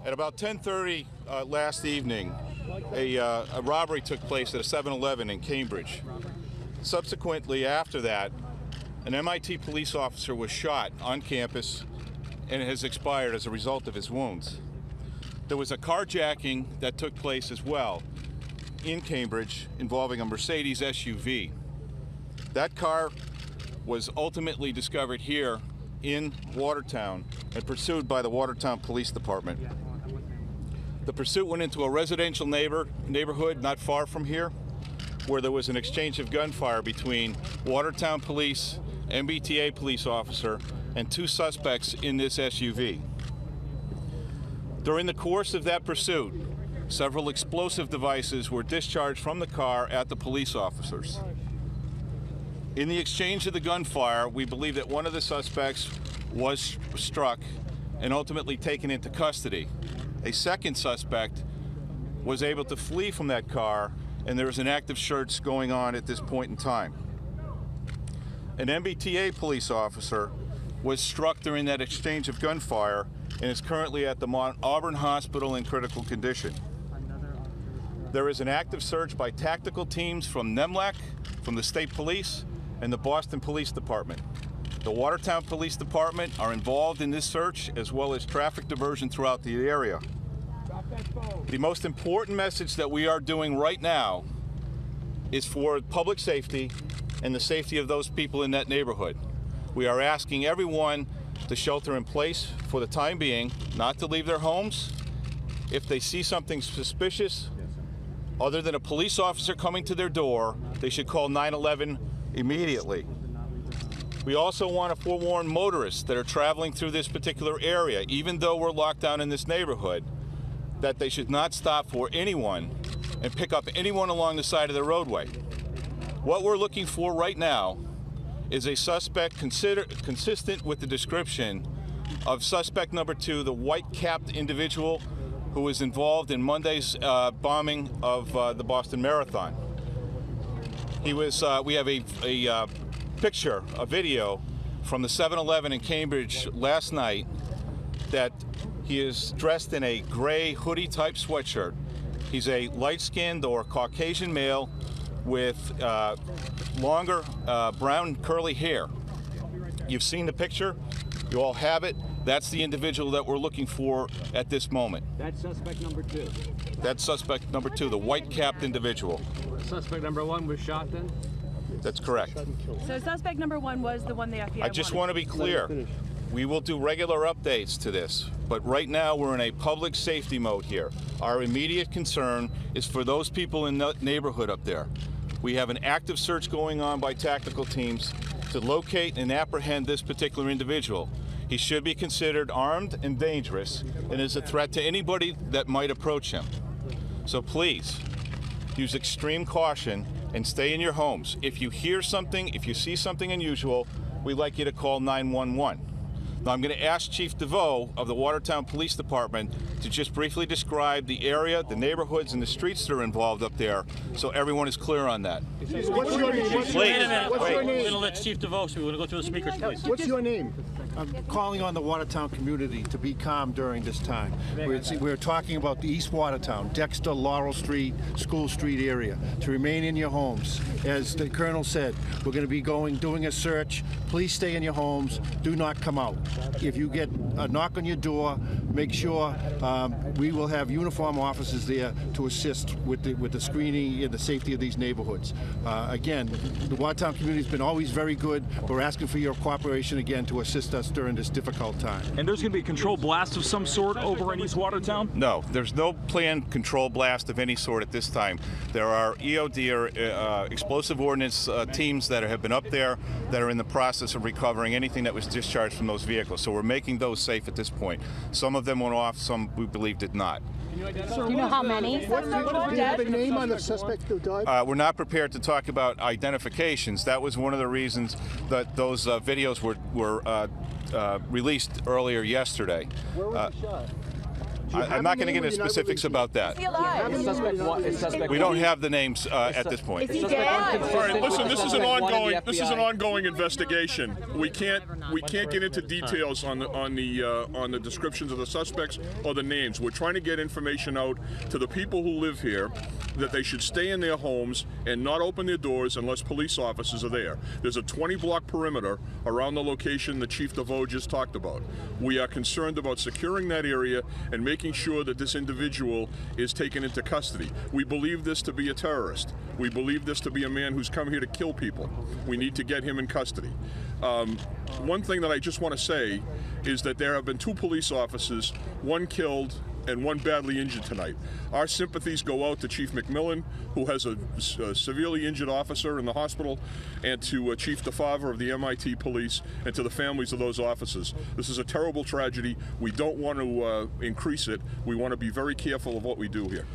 At about 10:30 last evening, a robbery took place at a 7-Eleven in Cambridge. Subsequently, after that, an MIT police officer was shot on campus and has expired as a result of his wounds. There was a carjacking that took place as well in Cambridge involving a Mercedes SUV. That car was ultimately discovered here in Watertown and pursued by the Watertown Police Department. The pursuit went into a residential neighborhood not far from here, where there was an exchange of gunfire between Watertown Police, MBTA police officer, and two suspects in this SUV. During the course of that pursuit, several explosive devices were discharged from the car at the police officers. In the exchange of the gunfire, we believe that one of the suspects was struck and ultimately taken into custody. A second suspect was able to flee from that car, and there is an active search going on at this point in time. An MBTA police officer was struck during that exchange of gunfire and is currently at the Mount Auburn Hospital in critical condition. There is an active search by tactical teams from NEMLAC, from the State Police, and the Boston Police Department. The Watertown Police Department are involved in this search, as well as traffic diversion throughout the area. The most important message that we are doing right now is for public safety and the safety of those people in that neighborhood. We are asking everyone to shelter in place for the time being, not to leave their homes. If they see something suspicious, other than a police officer coming to their door, they should call 911 immediately. We also want to forewarn motorists that are traveling through this particular area, even though we're locked down in this neighborhood, that they should not stop for anyone and pick up anyone along the side of the roadway. What we're looking for right now is a suspect consistent with the description of suspect number 2, the white-capped individual who was involved in Monday's bombing of the Boston Marathon. He was. We have a picture, a video from the 7-Eleven in Cambridge last night that he is dressed in a gray hoodie-type sweatshirt. He's a light-skinned or Caucasian male with longer brown curly hair. You've seen the picture. You all have it. That's the individual that we're looking for at this moment. That's suspect number 2. That's suspect number 2, the white-capped individual. Suspect number 1 was shot then? That's correct. So suspect number 1 was the one the FBI I just want to be clear. We will do regular updates to this, but right now we're in a public safety mode here. Our immediate concern is for those people in the neighborhood up there. We have an active search going on by tactical teams to locate and apprehend this particular individual. He should be considered armed and dangerous and is a threat to anybody that might approach him. So please, use extreme caution and stay in your homes. If you hear something, if you see something unusual, we'd like you to call 911. Now I'm going to ask Chief DeVoe of the Watertown Police Department to just briefly describe the area, the neighborhoods, and the streets that are involved up there so everyone is clear on that. What's your name? Please. Wait a minute. We're going to let Chief DeVoe, so we're going to go through the speakers, please. What's your name? I'm calling on the Watertown community to be calm during this time. We're talking about the East Watertown, Dexter, Laurel Street, School Street area, to remain in your homes. As the Colonel said, we're going to be doing a search. Please stay in your homes. Do not come out. If you get a knock on your door, make sure we will have uniformed officers there to assist with the screening and the safety of these neighborhoods. Again, the Watertown community has been always very good. We're asking for your cooperation again to assist us during this difficult time. And there's going to be a controlled blast of some sort over in East Watertown? No, there's no planned control blast of any sort at this time. There are EOD or explosive ordnance teams that have been up there that are in the process of recovering anything that was discharged from those vehicles. So we're making those safe at this point. Some of them went off, some we believe did not. Do you know how many? Do you have a name on the suspect who died? We're not prepared to talk about identifications. That was one of the reasons that those videos were released earlier yesterday. Where was he shot? I'm not going to get into specifics about that. Is suspect one? Is suspect We don't have the names at this point. Is suspect one All consistent right, listen. with This is an suspect one in the ongoing FBI? investigation. We can't get into details on the descriptions of the suspects or the names. We're trying to get information out to the people who live here that they should stay in their homes and not open their doors unless police officers are there. There's a 20-block perimeter around the location the Chief DeVoe just talked about. We are concerned about securing that area and making sure that this individual is taken into custody. We believe this to be a terrorist. We believe this to be a man who's come here to kill people. We need to get him in custody. One thing that I just want to say is that there have been 2 police officers, 1 killed and 1 badly injured tonight. Our sympathies go out to Chief McMillan, who has a severely injured officer in the hospital, and to Chief DeFavre of the MIT Police, and to the families of those officers. This is a terrible tragedy. We don't want to increase it. We want to be very careful of what we do here.